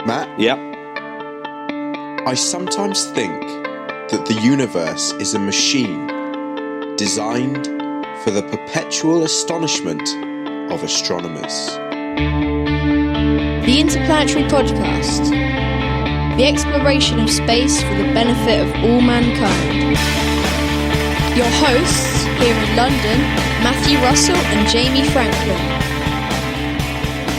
Matt? Yep. I sometimes think that the universe is a machine designed for the perpetual astonishment of astronomers. The Interplanetary Podcast. The exploration of space for the benefit of all mankind. Your hosts here in London, Matthew Russell and Jamie Franklin.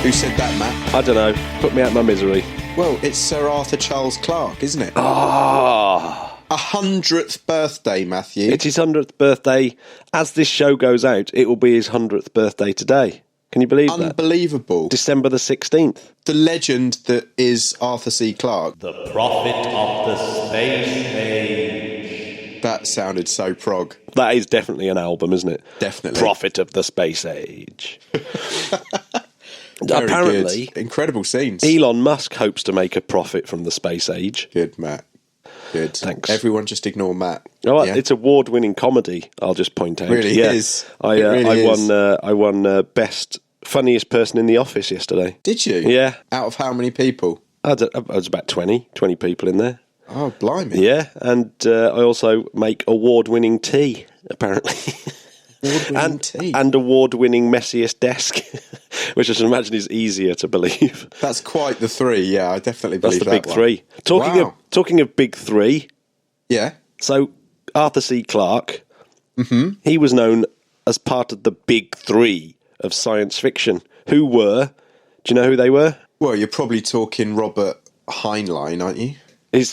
Who said that, Matt? I don't know. Put me out my misery. Well, it's Sir Arthur Charles Clarke, isn't it? Ah. 100th birthday, Matthew. It's his 100th birthday. As this show goes out, it will be his 100th birthday today. Can you believe that? Unbelievable. December the 16th. The legend that is Arthur C. Clarke. The prophet of the space age. That sounded so prog. That is definitely an album, isn't it? Definitely. Prophet of the Space Age. Very Apparently, good. Incredible scenes. Elon Musk hopes to make a profit from the space age. Good, Matt. Good. Thanks. Everyone just ignore Matt. Oh, Yeah? it's award-winning comedy. I'll just point out. Really is. I It really is. I won best funniest person in the office yesterday. Did you? Yeah. Out of how many people? I was about 20 people in there. Oh, blimey. Yeah, and I also make award-winning tea, apparently. Award-winning tea. And award-winning messiest desk, which I should imagine is easier to believe. That's quite the three, yeah, I definitely That's believe the that big one. three. Talking of big three, Yeah. so Arthur C. Clarke, he was known as part of the big three of science fiction. Who were? Do you know who they were? Well, you're probably talking Robert Heinlein, aren't you?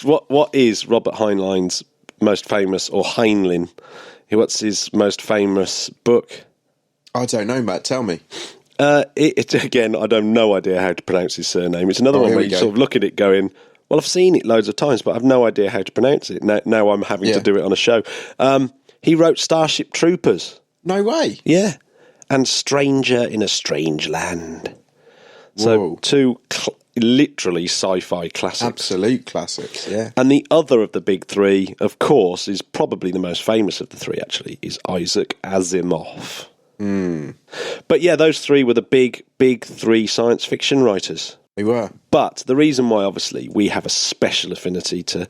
What is Robert Heinlein's most famous, or Heinlein? What's his most famous book? I don't know, Matt, tell me. Again, I have no idea how to pronounce his surname. It's another one here where we you go. sort of look at it going, well, I've seen it loads of times, but I've no idea how to pronounce it. Now I'm having Yeah. to do it on a show. He wrote Starship Troopers. No way. Yeah. And Stranger in a Strange Land. So Whoa. two literally sci-fi classics. Absolute classics, yeah. And the other of the big three, of course, is probably the most famous of the three, actually, is Isaac Asimov. But yeah, those three were the big three science fiction writers. They were. But the reason why, obviously, we have a special affinity to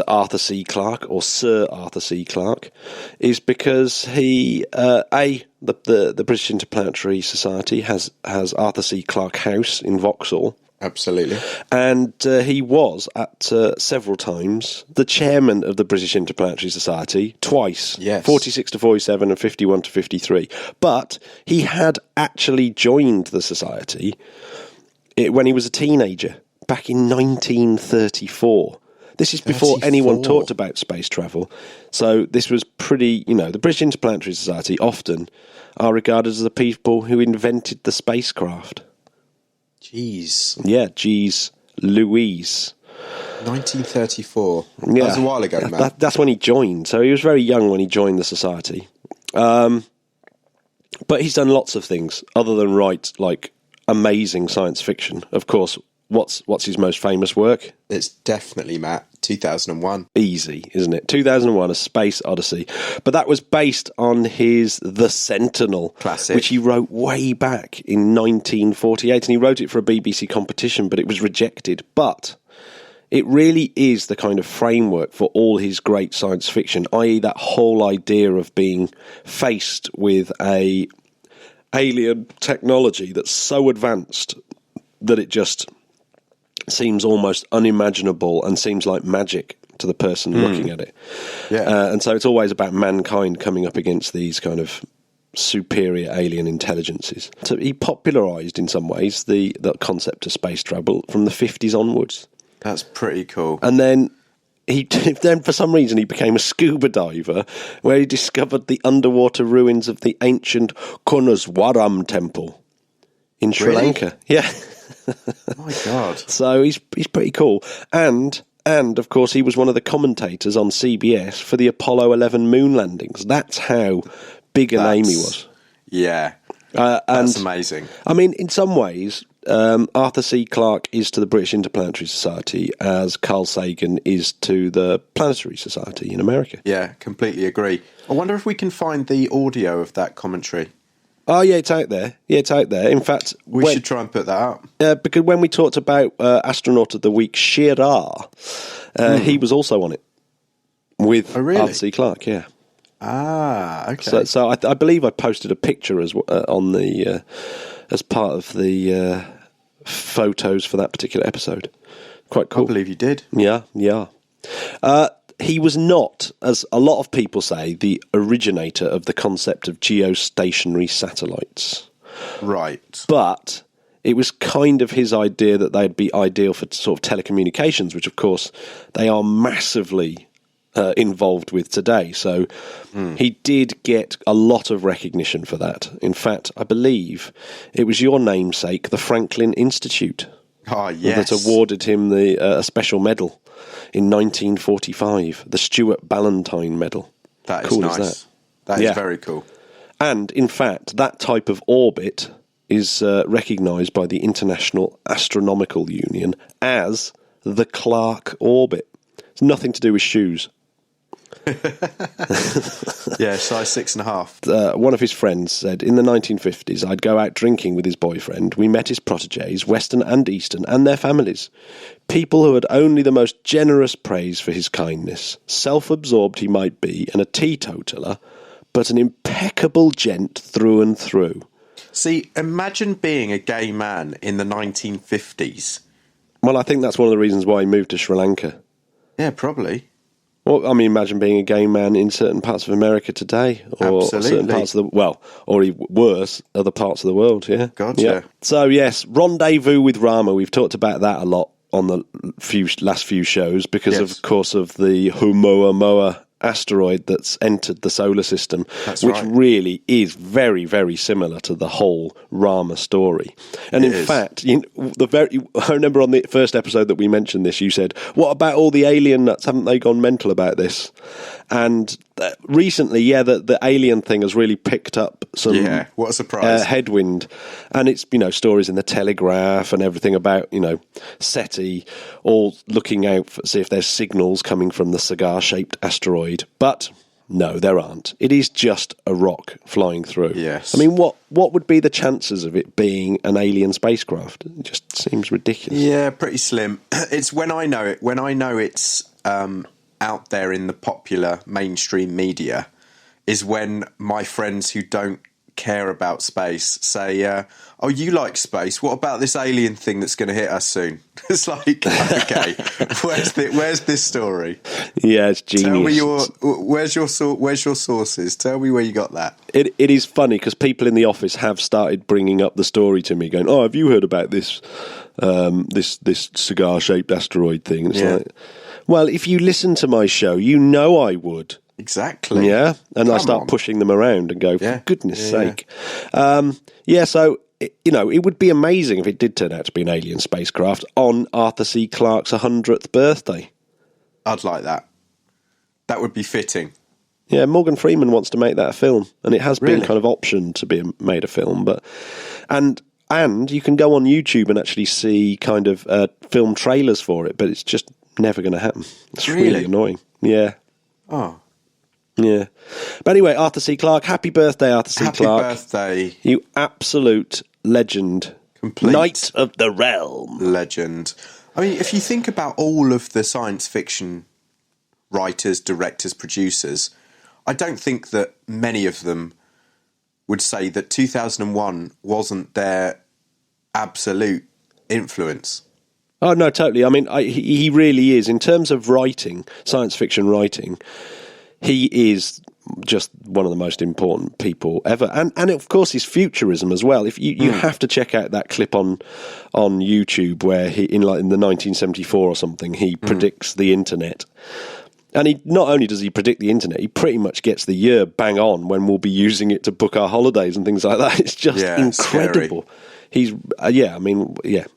Arthur C. Clarke, or Sir Arthur C. Clarke, is because he, the British Interplanetary Society has Arthur C. Clarke House in Vauxhall. Absolutely. And he was, at several times, the chairman of the British Interplanetary Society, twice. Yes. 46 to 47 and 51 to 53. But he had actually joined the society when he was a teenager, back in 1934. This is before 34. anyone talked about space travel. So this was pretty, the British Interplanetary Society often are regarded as the people who invented the spacecraft. Jeez. Yeah, geez, Louise. 1934. Yeah. That was a while ago, Matt. That's when he joined. So he was very young when he joined the society. But he's done lots of things other than write, like, amazing science fiction. Of course, what's his most famous work? It's definitely, Matt, 2001. Easy, isn't it? 2001, A Space Odyssey. But that was based on his The Sentinel. Classic. Which he wrote way back in 1948. And he wrote it for a BBC competition, but it was rejected. But it really is the kind of framework for all his great science fiction, i.e. that whole idea of being faced with a alien technology that's so advanced that it just seems almost unimaginable and seems like magic to the person looking at it. Yeah. And so it's always about mankind coming up against these kind of superior alien intelligences. So he popularised, in some ways, the concept of space travel from the 50s onwards. That's pretty cool. And then then for some reason he became a scuba diver, where he discovered the underwater ruins of the ancient Kunaswaram temple in Sri Really? Lanka. Yeah. My God. So he's pretty cool. And of course he was one of the commentators on CBS for the Apollo 11 moon landings. That's how big a name he was. Yeah. And That's amazing. I mean, in some ways, Arthur C. Clarke is to the British Interplanetary Society as Carl Sagan is to the Planetary Society in America. Yeah, completely agree. I wonder if we can find the audio of that commentary. Oh, yeah, it's out there. Yeah, it's out there. In fact... We should try and put that up. Because when we talked about Astronaut of the Week, Shepard, he was also on it with Arthur C. Clarke, yeah. Ah, okay. So I believe I posted a picture as on the as part of the photos for that particular episode. Quite cool. I believe you did. Yeah. He was not, as a lot of people say, the originator of the concept of geostationary satellites. Right. But it was kind of his idea that they'd be ideal for sort of telecommunications, which, of course, they are massively involved with today. So he did get a lot of recognition for that. In fact, I believe it was your namesake, the Franklin Institute, that awarded him a special medal in 1945, the Stuart Ballantyne Medal. That is cool nice. That is very cool. And, in fact, that type of orbit is recognised by the International Astronomical Union as the Clarke orbit. It's nothing to do with shoes. Yeah, size 6.5. One of his friends said, in the 1950s, I'd go out drinking with his boyfriend. We met his protégés, Western and Eastern, and their families. People who had only the most generous praise for his kindness. Self-absorbed he might be, and a teetotaler, but an impeccable gent through and through. See, imagine being a gay man in the 1950s. Well, I think that's one of the reasons why he moved to Sri Lanka. Yeah, probably. Well, I mean, imagine being a gay man in certain parts of America today, or certain parts of or worse, other parts of the world. Yeah, Gotcha. Yeah. So yes, Rendezvous with Rama. We've talked about that a lot on the last few shows because, of course, of the Oumuamua asteroid that's entered the solar system, which really is very, very similar to the whole Rama story. And in fact, I remember on the first episode that we mentioned this, you said, "What about all the alien nuts? Haven't they gone mental about this?" And recently, the alien thing has really picked up some what a surprise. Headwind. And it's, stories in the Telegraph and everything about, SETI all looking out to see if there's signals coming from the cigar-shaped asteroid. But no, there aren't. It is just a rock flying through. Yes. I mean, what would be the chances of it being an alien spacecraft? It just seems ridiculous. Yeah, pretty slim. It's when I know it's out there in the popular mainstream media is when my friends who don't care about space say, "Oh, you like space? What about this alien thing that's going to hit us soon?" It's like, okay, where's this story? Yeah, it's genius. Tell me where's your sources? Tell me where you got that. It is funny because people in the office have started bringing up the story to me, going, "Oh, have you heard about this this cigar-shaped asteroid thing?" And it's like, well, if you listen to my show, you know I would. Exactly. Yeah, and I start pushing them around and go, for goodness sake. So, it would be amazing if it did turn out to be an alien spacecraft on Arthur C. Clarke's 100th birthday. I'd like that. That would be fitting. Yeah, Morgan Freeman wants to make that a film, and it has been kind of optioned to be made a film. And you can go on YouTube and actually see kind of film trailers for it, but it's just never going to happen. It's really annoying. Yeah. Oh. Yeah. But anyway, Arthur C. Clarke, happy birthday, Arthur C. Clarke. Happy birthday. You absolute legend. Complete Knight of the realm. Legend. I mean, if you think about all of the science fiction writers, directors, producers, I don't think that many of them would say that 2001 wasn't their absolute influence. Oh, no, totally. I mean, he really is. In terms of writing, science fiction writing, he is just one of the most important people ever. And of course, his futurism as well. If you have to check out that clip on YouTube where he, in the 1974 or something, he predicts the internet. And he not only does he predict the internet, he pretty much gets the year bang on when we'll be using it to book our holidays and things like that. It's just incredible. Scary. He's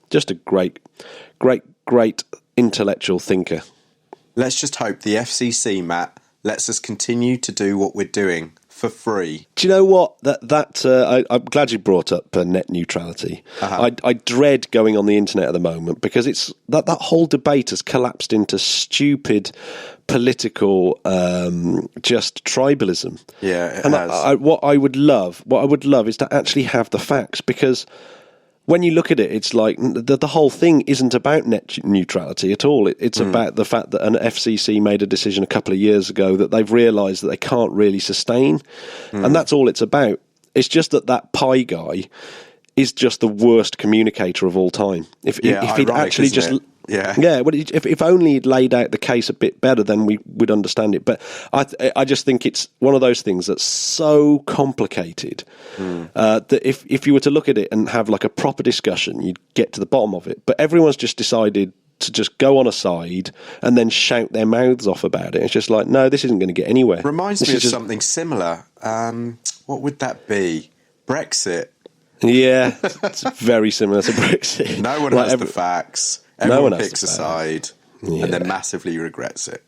just a great intellectual thinker. Let's just hope the FCC, Matt, lets us continue to do what we're doing for free. Do you know what? I'm glad you brought up net neutrality. I dread going on the internet at the moment because it's that whole debate has collapsed into stupid political just tribalism. Yeah, it and has. What I would love is to actually have the facts, because when you look at it, it's like the whole thing isn't about net neutrality at all. It's about the fact that an FCC made a decision a couple of years ago that they've realised that they can't really sustain. And that's all it's about. It's just that pie guy is just the worst communicator of all time. If he'd actually just... Well, if only he'd laid out the case a bit better, then we would understand it. But I just think it's one of those things that's so complicated that if you were to look at it and have like a proper discussion, you'd get to the bottom of it. But everyone's just decided to just go on a side and then shout their mouths off about it. It's just like, no, this isn't going to get anywhere. Reminds me of something similar. What would that be? Brexit. Yeah, it's very similar to Brexit. No one has the facts. Everyone picks a side and then massively regrets it.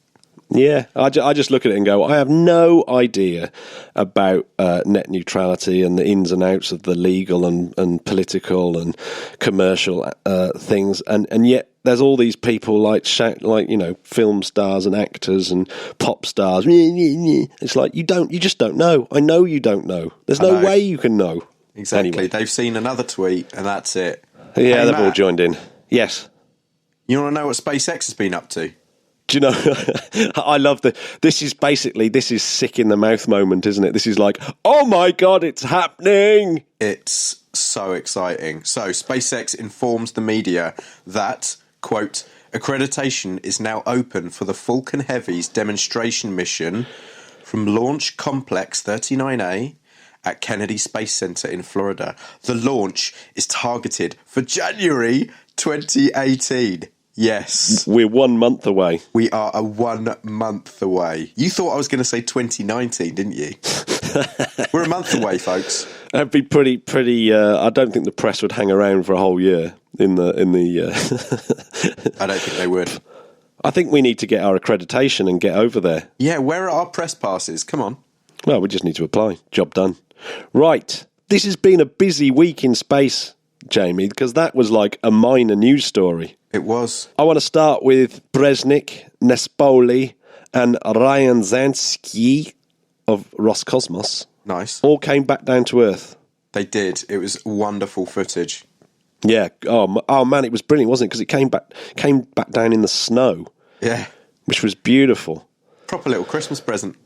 Yeah, I just look at it and go, I have no idea about net neutrality and the ins and outs of the legal and political and commercial things, and yet there's all these people like film stars and actors and pop stars. It's like you just don't know. I know you don't know. There's no way you can know. Exactly. Anyway. They've seen another tweet and that's it. Yeah, hey, they've Matt, all joined in. Yes. You want to know what SpaceX has been up to? Do you know, I love this is sick in the mouth moment, isn't it? This is like, oh my God, it's happening. It's so exciting. So SpaceX informs the media that, quote, accreditation is now open for the Falcon Heavy's demonstration mission from Launch Complex 39A at Kennedy Space Center in Florida. The launch is targeted for January 2018. Yes. We're 1 month away. We are 1 month away. You thought I was going to say 2019, didn't you? We're a month away, folks. That'd be pretty. I don't think the press would hang around for a whole year in the. I don't think they would. I think we need to get our accreditation and get over there. Yeah, where are our press passes? Come on. Well, we just need to apply. Job done. Right. This has been a busy week in space, Jamie, because that was like a minor news story. It was. I want to start with Bresnik, Nespoli, and Ryazanskiy of Roscosmos. Nice. All came back down to Earth. They did. It was wonderful footage. Yeah. Oh man, it was brilliant, wasn't it? Because it came back down in the snow. Yeah. Which was beautiful. Proper little Christmas present.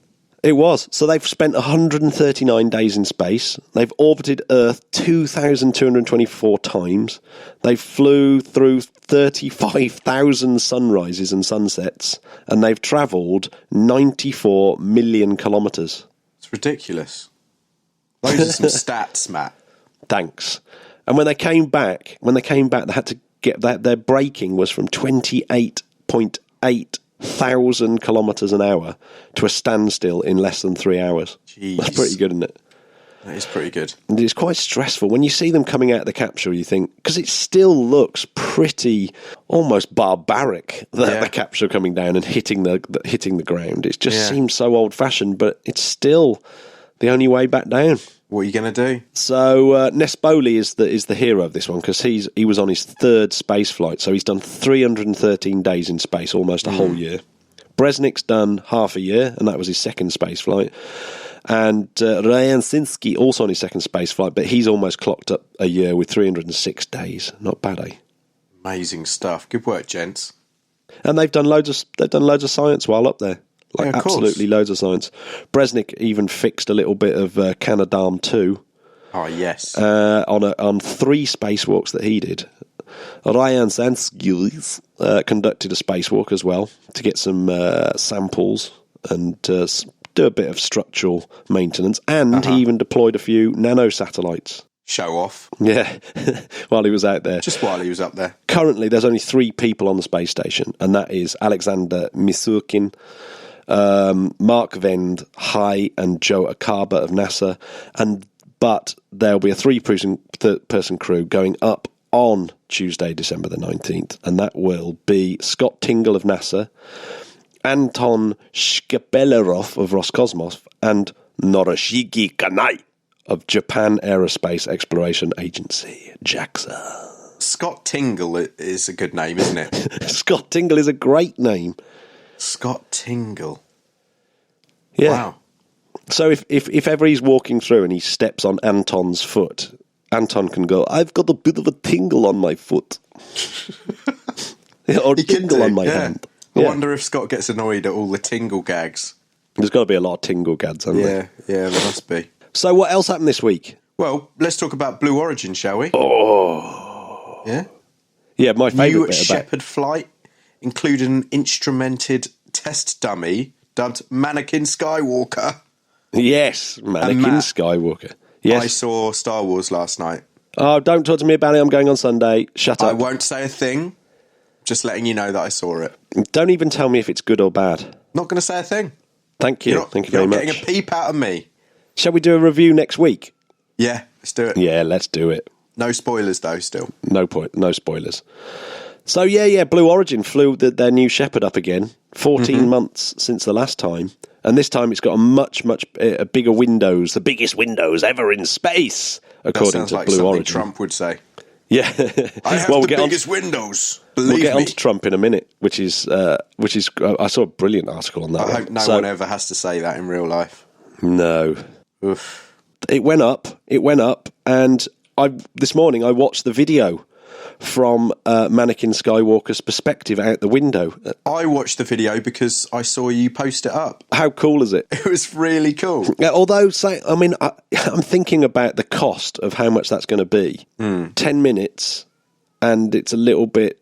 It was. So they've spent 139 days in space. They've orbited Earth 2,224 times. They flew through 35,000 sunrises and sunsets. And they've travelled 94 million kilometres. It's ridiculous. Those are some stats, Matt. Thanks. And when they came back, they had to get that. Their braking was from 28.8 1,000 kilometres an hour to a standstill in less than 3 hours. Jeez. That's pretty good, isn't it? That is pretty good. And it's quite stressful. When you see them coming out of the capsule, you think, because it still looks pretty almost barbaric, the capsule coming down and hitting the ground. It just seems so old-fashioned, but it's still the only way back down. What are you going to do? So Nespoli is the hero of this one, because he was on his third space flight, so he's done 313 days in space, almost a whole year. Bresnik's done half a year, and that was his second space flight. And Ryazanskiy also on his second space flight, but he's almost clocked up a year with 306 days. Not bad, eh? Amazing stuff. Good work, gents. And they've done loads of science while up there. Like absolutely loads of science. Bresnik even fixed a little bit of Canadarm2. Oh, yes. On 3 spacewalks that he did. Ryazanskiy conducted a spacewalk as well to get some samples and do a bit of structural maintenance. And he even deployed a few nanosatellites. Show off. Yeah, while he was out there. Just while he was up there. Currently, there's only 3 people on the space station, and that is Alexander Misurkin, Mark Vend, Hai, and Joe Akaba of NASA. But there'll be a 3-person crew going up on Tuesday, December the 19th, and that will be Scott Tingle of NASA, Anton Shkepelerov of Roscosmos, and Norishige Kanai of Japan Aerospace Exploration Agency, JAXA. Scott Tingle is a good name, isn't it? Scott Tingle is a great name. Scott Tingle. Yeah. Wow. So if ever he's walking through and he steps on Anton's foot, Anton can go, I've got a bit of a tingle on my foot. Or tingle on my hand. I wonder if Scott gets annoyed at all the tingle gags. There's got to be a lot of tingle gags, hasn't there? Yeah, there must be. So what else happened this week? Well, let's talk about Blue Origin, shall we? Oh. Yeah? Yeah, my favourite New bit Shepard flight included an instrumented test dummy dubbed Mannequin Skywalker. Yes, Mannequin Skywalker. Yes. I saw Star Wars last night. Oh, don't talk to me about it. I'm going on Sunday. Shut up. I won't say a thing. Just letting you know that I saw it. Don't even tell me if it's good or bad. Not going to say a thing. Thank you. Thank you very much. You're getting a peep out of me. Shall we do a review next week? Yeah, let's do it. Yeah, let's do it. No spoilers, though, still. No spoilers. So, yeah, Blue Origin flew their new Shepard up again. 14 months since the last time. And this time it's got a much bigger windows, the biggest windows ever in space, according to like Blue Origin. Trump would say. Yeah. I have the biggest windows. Believe We'll get me. on to Trump in a minute, which is I saw a brilliant article on that. I hope no one ever has to say that in real life. No. Oof. It went up, and this morning I watched the video from Mannequin Skywalker's perspective out the window. I watched the video because I saw you post it up. How cool is it? It was really cool. Yeah, although, I'm thinking about the cost of how much that's going to be. 10 minutes, and it's a little bit...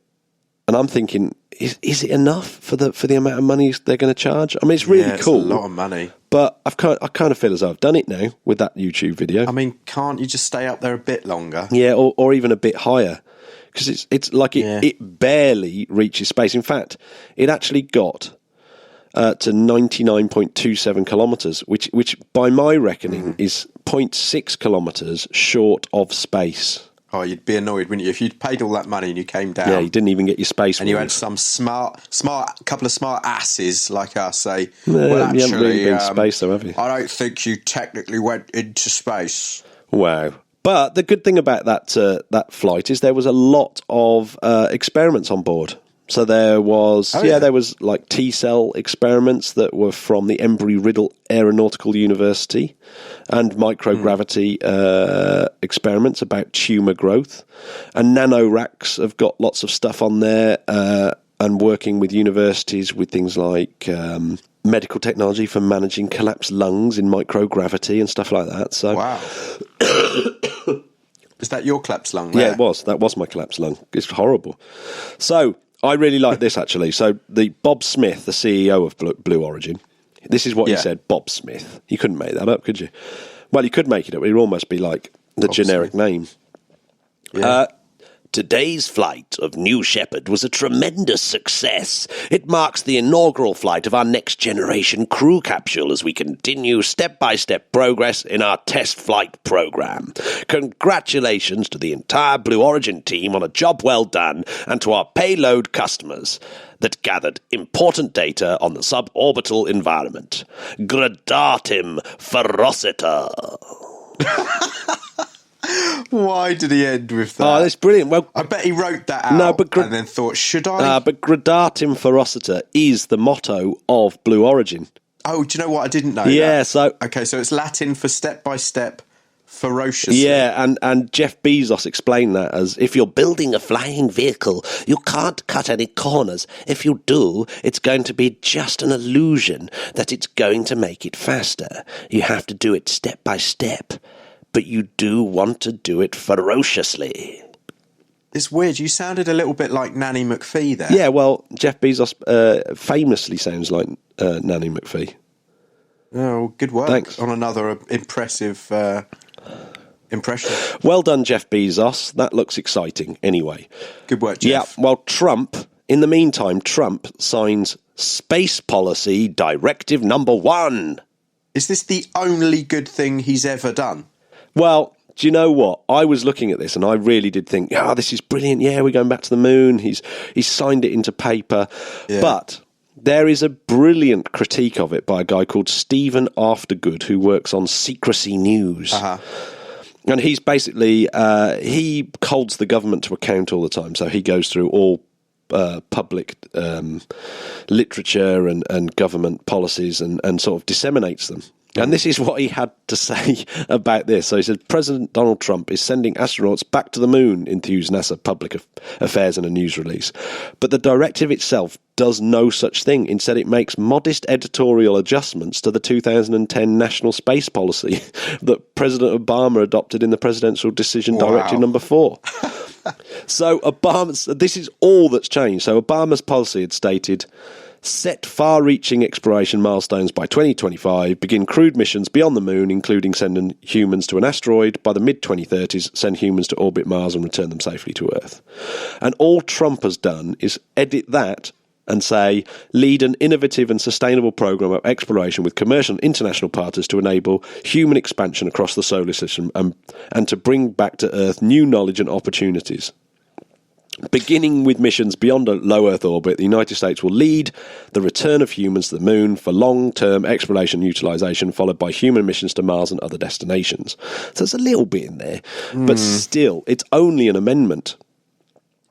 And I'm thinking, is it enough for the amount of money they're going to charge? I mean, it's really cool. It's a lot of money. But I kind of feel as though I've done it now with that YouTube video. I mean, can't you just stay up there a bit longer? Yeah, or even a bit higher. Because it's like it barely reaches space. In fact, it actually got to 99.27 kilometres, which by my reckoning is 0.6 kilometres short of space. Oh, you'd be annoyed, wouldn't you, if you'd paid all that money and you came down? Yeah, you didn't even get your space. And you had some couple of smart asses like us say, well, actually, you haven't really been to space, though, have you? I don't think you technically went into space. Wow. But the good thing about that flight is there was a lot of experiments on board. So there was, there was like T-cell experiments that were from the Embry-Riddle Aeronautical University and microgravity experiments about tumour growth. And NanoRacks have got lots of stuff on there and working with universities with things like medical technology for managing collapsed lungs in microgravity and stuff like that. So, wow. Is that your collapsed lung there? Yeah, it was. That was my collapsed lung. It's horrible. So I really like this, actually. So the Bob Smith, the CEO of Blue Origin, this is what he said, Bob Smith. You couldn't make that up, could you? Well, you could make it up. It would almost be like the Bob generic Smith. Name. Yeah. Today's flight of New Shepard was a tremendous success. It marks the inaugural flight of our next-generation crew capsule as we continue step-by-step progress in our test flight program. Congratulations to the entire Blue Origin team on a job well done, and to our payload customers that gathered important data on the suborbital environment. Gradatim ferociter. Why did he end with that? Oh, that's brilliant. Well, I bet he wrote that out and then thought, should I? But Gradatim ferociter is the motto of Blue Origin. Oh, do you know what? I didn't know that. Okay, so it's Latin for step-by-step, ferociously. Yeah, and Jeff Bezos explained that as, if you're building a flying vehicle, you can't cut any corners. If you do, it's going to be just an illusion that it's going to make it faster. You have to do it step by step. But you do want to do it ferociously. It's weird. You sounded a little bit like Nanny McPhee there. Yeah, well, Jeff Bezos famously sounds like Nanny McPhee. Oh, good work. Thanks. On another impressive impression. Well done, Jeff Bezos. That looks exciting anyway. Good work, Jeff. Yeah, well, in the meantime, Trump signs Space Policy Directive-1. Is this the only good thing he's ever done? Well, do you know what? I was looking at this and I really did think, this is brilliant. Yeah, we're going back to the moon. He's signed it into paper. Yeah. But There is a brilliant critique of it by a guy called Stephen Aftergood, who works on Secrecy News. Uh-huh. And he's basically, he holds the government to account all the time. So he goes through all public literature and government policies and sort of disseminates them. And this is what he had to say about this. So he said, President Donald Trump is sending astronauts back to the moon, enthused NASA Public Affairs in a news release. But the directive itself does no such thing. Instead, it makes modest editorial adjustments to the 2010 National Space Policy that President Obama adopted in the Presidential Decision Directive number 4. So this is all that's changed. So Obama's policy had stated, set far-reaching exploration milestones by 2025, begin crewed missions beyond the moon, including sending humans to an asteroid. By the mid-2030s, send humans to orbit Mars and return them safely to Earth. And all Trump has done is edit that and say, lead an innovative and sustainable program of exploration with commercial and international partners to enable human expansion across the solar system and to bring back to Earth new knowledge and opportunities. Beginning with missions beyond a low Earth orbit, the United States will lead the return of humans to the moon for long-term exploration and utilisation, followed by human missions to Mars and other destinations. So there's a little bit in there, but still, it's only an amendment.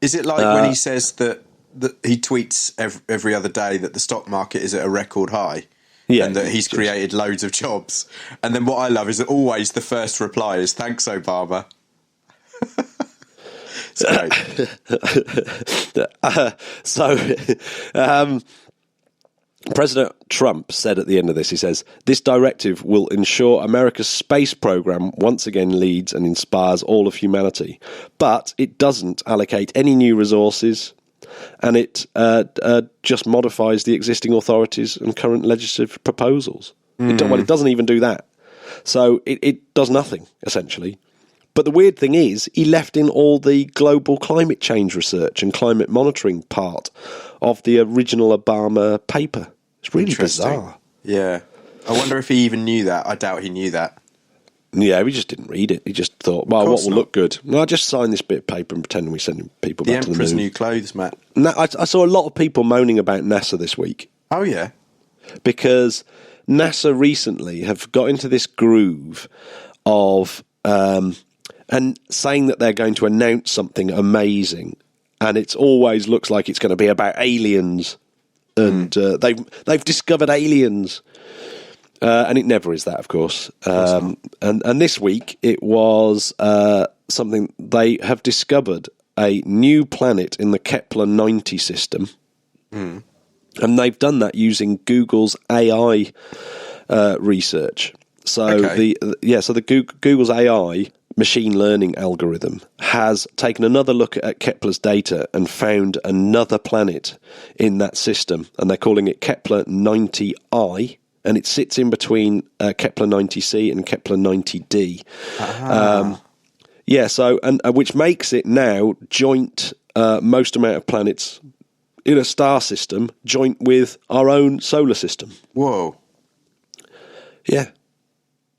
Is it like when he says that he tweets every other day that the stock market is at a record high? Yeah, and that he's created loads of jobs. And then what I love is that always the first reply is, thanks, Obama. President Trump said at the end of this, he says, this directive will ensure America's space program once again leads and inspires all of humanity. But it doesn't allocate any new resources, and it just modifies the existing authorities and current legislative proposals. It doesn't even do that. So it does nothing, essentially. But the weird thing is, he left in all the global climate change research and climate monitoring part of the original Obama paper. It's really bizarre. Yeah. I wonder if he even knew that. I doubt he knew that. Yeah, he just didn't read it. He just thought, well, what will look good? Well, I'll just sign this bit of paper and pretend we're sending people back to the moon. The Emperor's new clothes, Matt. Now, I saw a lot of people moaning about NASA this week. Oh, yeah? Because NASA recently have got into this groove of... and saying that they're going to announce something amazing, and it always looks like it's going to be about aliens, and they've discovered aliens, and it never is that, of course. And this week it was something they have discovered, a new planet in the Kepler 90 system, and they've done that using Google's AI research. So Google's AI machine learning algorithm has taken another look at Kepler's data and found another planet in that system, and they're calling it Kepler 90I, and it sits in between Kepler 90c and Kepler 90d. Which makes it now joint most amount of planets in a star system joint with our own solar system. Whoa. Yeah.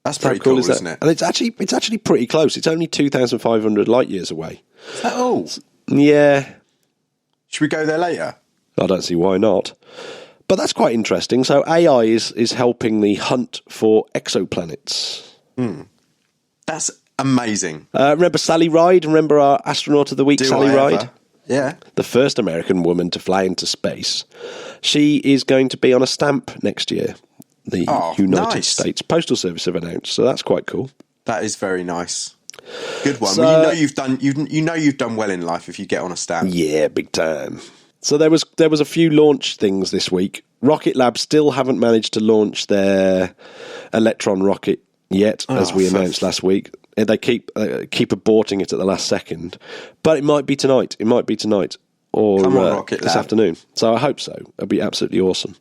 That's pretty cool, isn't it? And it's actually pretty close. It's only 2,500 light years away. Is that all? Yeah. Should we go there later? I don't see why not. But that's quite interesting. So AI is helping the hunt for exoplanets. That's amazing. Remember Sally Ride? Remember our astronaut of the week, Sally Ride? Yeah. The first American woman to fly into space. She is going to be on a stamp next year. The United States Postal Service have announced, so that's quite cool. That is very nice. Good one. Well, you've done well in life if you get on a stamp. Yeah, big time. So there was a few launch things this week. Rocketlab still haven't managed to launch their Electron rocket yet, as we announced last week. They keep aborting it at the last second, but it might be tonight. Or this afternoon. So I hope so. It'll be absolutely awesome.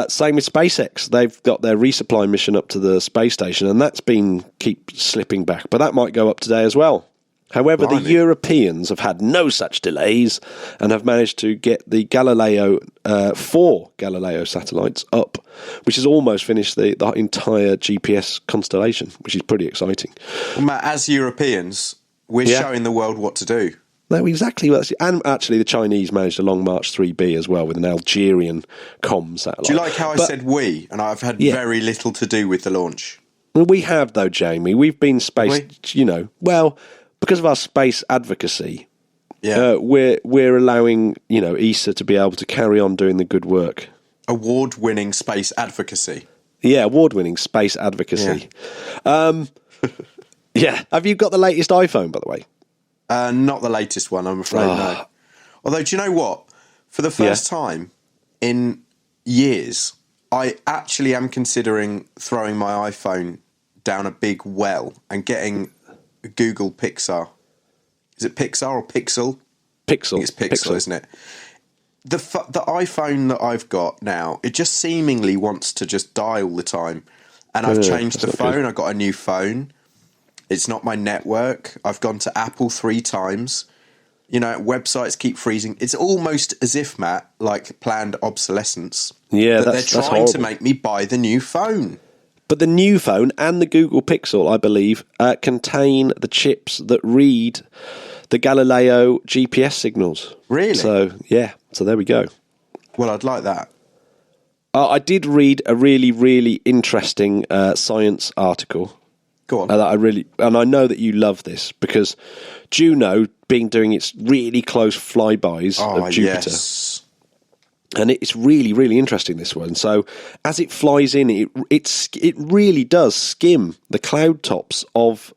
Same with SpaceX. They've got their resupply mission up to the space station, and that's keep slipping back, but that might go up today as well. However, the Europeans have had no such delays and have managed to get the four Galileo satellites up, which has almost finished the entire GPS constellation, which is pretty exciting. Well, Matt, as Europeans, we're showing the world what to do. No, exactly. And actually, the Chinese managed a Long March 3B as well with an Algerian comm satellite. Do you like how I said we? And I've had very little to do with the launch. We have, though, Jamie. We've been because of our space advocacy, we're allowing, ESA to be able to carry on doing the good work. Award-winning space advocacy. Yeah, award-winning space advocacy. Yeah. Have you got the latest iPhone, by the way? Not the latest one, I'm afraid, no. Although, do you know what? For the first time in years, I actually am considering throwing my iPhone down a big well and getting Google Pixar. Is it Pixar or Pixel? Pixel. I think it's Pixel, isn't it? The iPhone that I've got now, it just seemingly wants to just die all the time. And I've changed the phone. I got a new phone. It's not my network. I've gone to Apple 3 times. Websites keep freezing. It's almost as if, Matt, like planned obsolescence. Yeah, they're trying to make me buy the new phone. But the new phone and the Google Pixel, I believe, contain the chips that read the Galileo GPS signals. Really? So there we go. Well, I'd like that. I did read a really, really interesting science article. Go on. And I know that you love this because Juno being doing its really close flybys of Jupiter. Yes. And it's really, really interesting, this one. So as it flies in, it really does skim the cloud tops of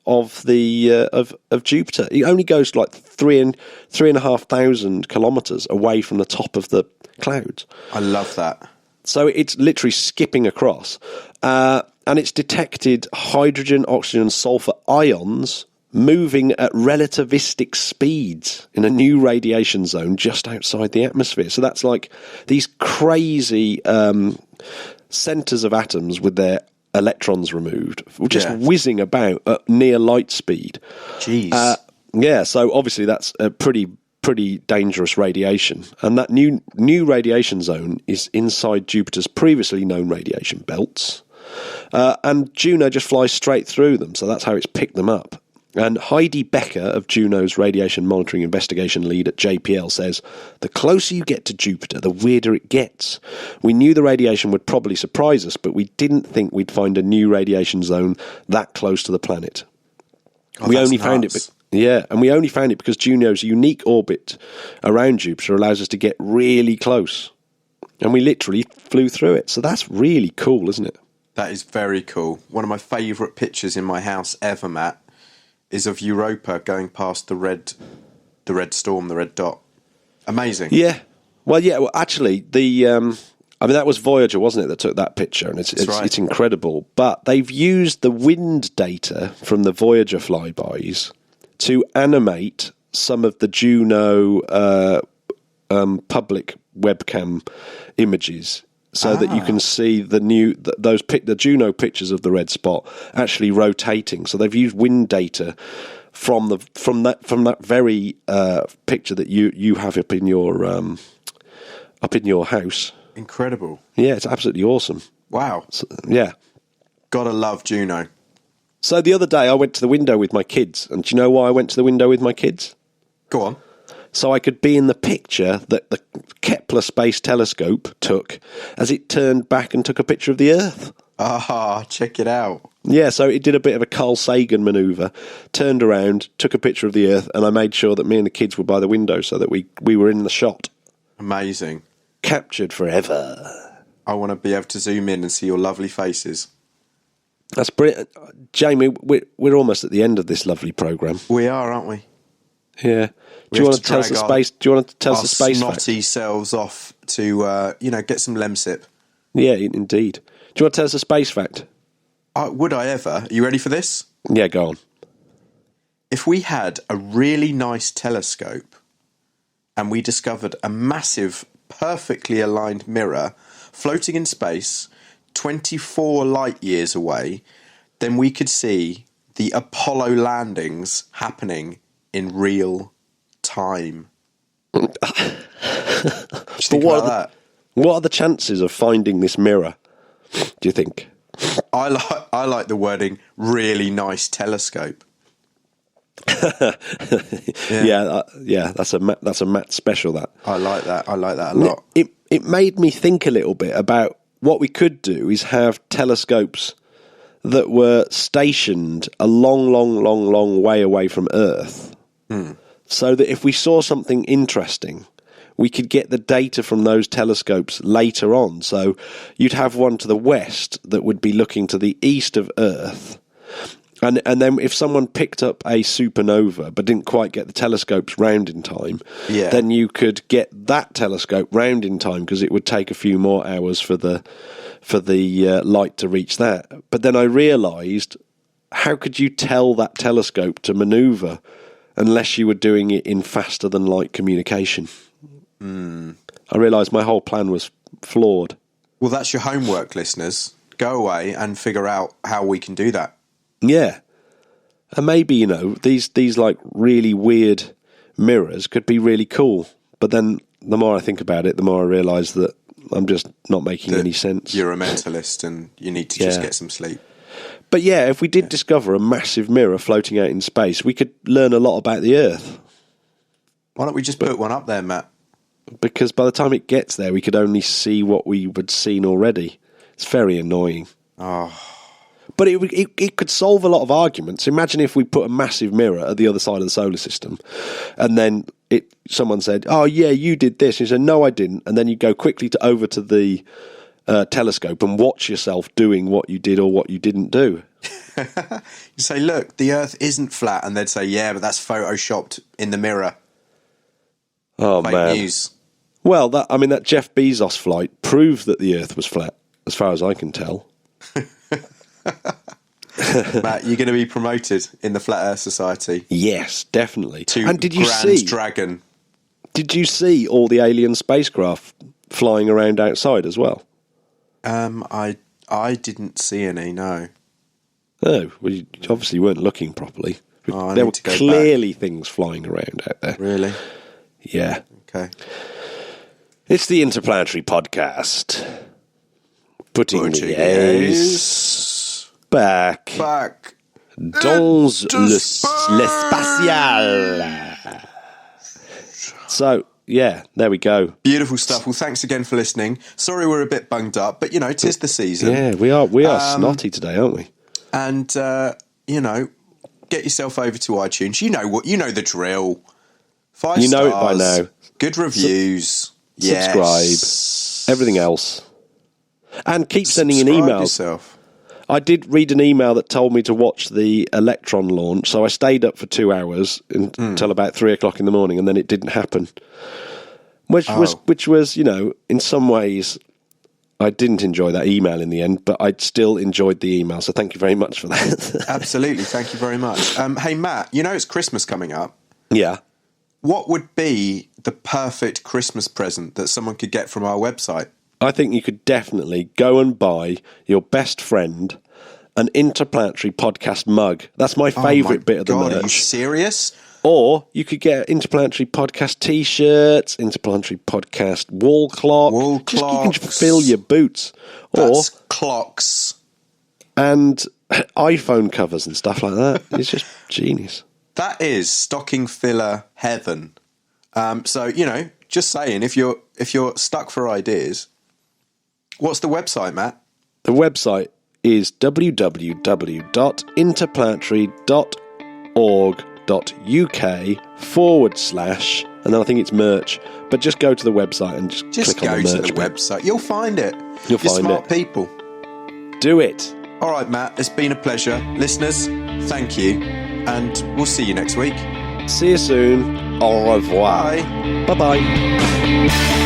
Jupiter. It only goes like 3,500 kilometres away from the top of the clouds. I love that. So it's literally skipping across. And it's detected hydrogen, oxygen, and sulfur ions moving at relativistic speeds in a new radiation zone just outside the atmosphere. So that's like these crazy centres of atoms with their electrons removed, just whizzing about at near light speed. Jeez. So obviously that's a pretty dangerous radiation. And that new radiation zone is inside Jupiter's previously known radiation belts. And Juno just flies straight through them, so that's how it's picked them up. And Heidi Becker of Juno's Radiation Monitoring Investigation Lead at JPL says, the closer you get to Jupiter, the weirder it gets. We knew the radiation would probably surprise us, but we didn't think we'd find a new radiation zone that close to the planet. We only found it because Juno's unique orbit around Jupiter allows us to get really close. And we literally flew through it. So that's really cool, isn't it? That is very cool. One of my favourite pictures in my house ever, Matt, is of Europa going past the red storm, the red dot. Amazing. Yeah. Well, actually, that was Voyager, wasn't it, that took that picture, and it's incredible. But they've used the wind data from the Voyager flybys to animate some of the Juno public webcam images, so that you can see the Juno pictures of the red spot actually rotating. So they've used wind data from that very picture that you have up in your house. Incredible. Yeah, it's absolutely awesome. Wow. So, yeah. Gotta love Juno. So the other day I went to the window with my kids, and do you know why I went to the window with my kids? Go on. So I could be in the picture that the Kepler Space Telescope took as it turned back and took a picture of the Earth. Ah, check it out. Yeah, so it did a bit of a Carl Sagan manoeuvre, turned around, took a picture of the Earth, and I made sure that me and the kids were by the window so that we were in the shot. Amazing. Captured forever. I want to be able to zoom in and see your lovely faces. That's brilliant. Jamie, we're almost at the end of this lovely programme. We are, aren't we? Yeah. Do you want to tell us the space? Do you want to tell us the space fact? Snotty selves off to get some lemsip. Yeah, indeed. Do you want to tell us a space fact? Would I ever? Are you ready for this? Yeah, go on. If we had a really nice telescope and we discovered a massive, perfectly aligned mirror floating in space 24 light years away, then we could see the Apollo landings happening in real time. What are the chances of finding this mirror, do you think? I like the wording really nice telescope. That's a Matt special. That I like that a lot. It made me think a little bit about what we could do is have telescopes that were stationed a long way away from Earth, so that if we saw something interesting, we could get the data from those telescopes later on. So you'd have one to the west that would be looking to the east of Earth. And then if someone picked up a supernova but didn't quite get the telescopes round in time, then you could get that telescope round in time, because it would take a few more hours for the light to reach that. But then I realised, how could you tell that telescope to manoeuvre unless you were doing it in faster than light communication? I realised my whole plan was flawed. Well, that's your homework, listeners. Go away and figure out how we can do that. Yeah. And maybe, these like really weird mirrors could be really cool. But then the more I think about it, the more I realise that I'm just not making any sense. You're a mentalist and you need to just get some sleep. But yeah, if we did discover a massive mirror floating out in space, we could learn a lot about the Earth. Why don't we just put one up there, Matt? Because by the time it gets there, we could only see what we had seen already. It's very annoying. Oh. But it could solve a lot of arguments. Imagine if we put a massive mirror at the other side of the solar system, and then someone said, "Oh yeah, you did this." And you said, "No, I didn't." And then you go quickly over to the telescope and watch yourself doing what you did or what you didn't do. You say, "Look, the Earth isn't flat," and they'd say, "Yeah, but that's photoshopped in the mirror." Oh Fake man! News. Well, that Jeff Bezos flight proved that the Earth was flat, as far as I can tell. Matt, you're going to be promoted in the Flat Earth Society. Yes, definitely. And did you see Dragon? Did you see all the alien spacecraft flying around outside as well? I didn't see any. No. Oh, well, you obviously weren't looking properly. Oh, there were clearly things flying around out there. Really? Yeah. Okay. It's the Interplanetary Podcast. Putting the A's back dans l'espacial. So, yeah, there we go. Beautiful stuff. Well, thanks again for listening. Sorry we're a bit bunged up, but, 'tis the season. Yeah, we are snotty today, aren't we? And, get yourself over to iTunes. You know the drill. 5 stars. You know it by now. Good reviews. Subscribe. Everything else. And keep sending in Subscribe emails. yourself. I did read an email that told me to watch the Electron launch, so I stayed up for 2 hours until about 3 o'clock in the morning, and then it didn't happen. Which was, in some ways, I didn't enjoy that email in the end, but I still enjoyed the email, so thank you very much for that. Absolutely, thank you very much. Hey, Matt, it's Christmas coming up. Yeah. What would be the perfect Christmas present that someone could get from our website? I think you could definitely go and buy your best friend an Interplanetary Podcast mug. That's my favourite bit of the merch. Are you serious? Or you could get Interplanetary Podcast T-shirts, Interplanetary Podcast wall clock. You can fill your boots. That's clocks. And iPhone covers and stuff like that. It's just genius. That is stocking filler heaven. So, just saying, if you're stuck for ideas, what's the website, Matt? The website is www.interplanetary.org.uk/ and then I think it's merch. But just go to the website and just click on the merch. Just go to the website. You'll find it. You're smart people. Do it. All right, Matt, it's been a pleasure. Listeners, thank you. And we'll see you next week. See you soon. Au revoir. Bye. Bye-bye.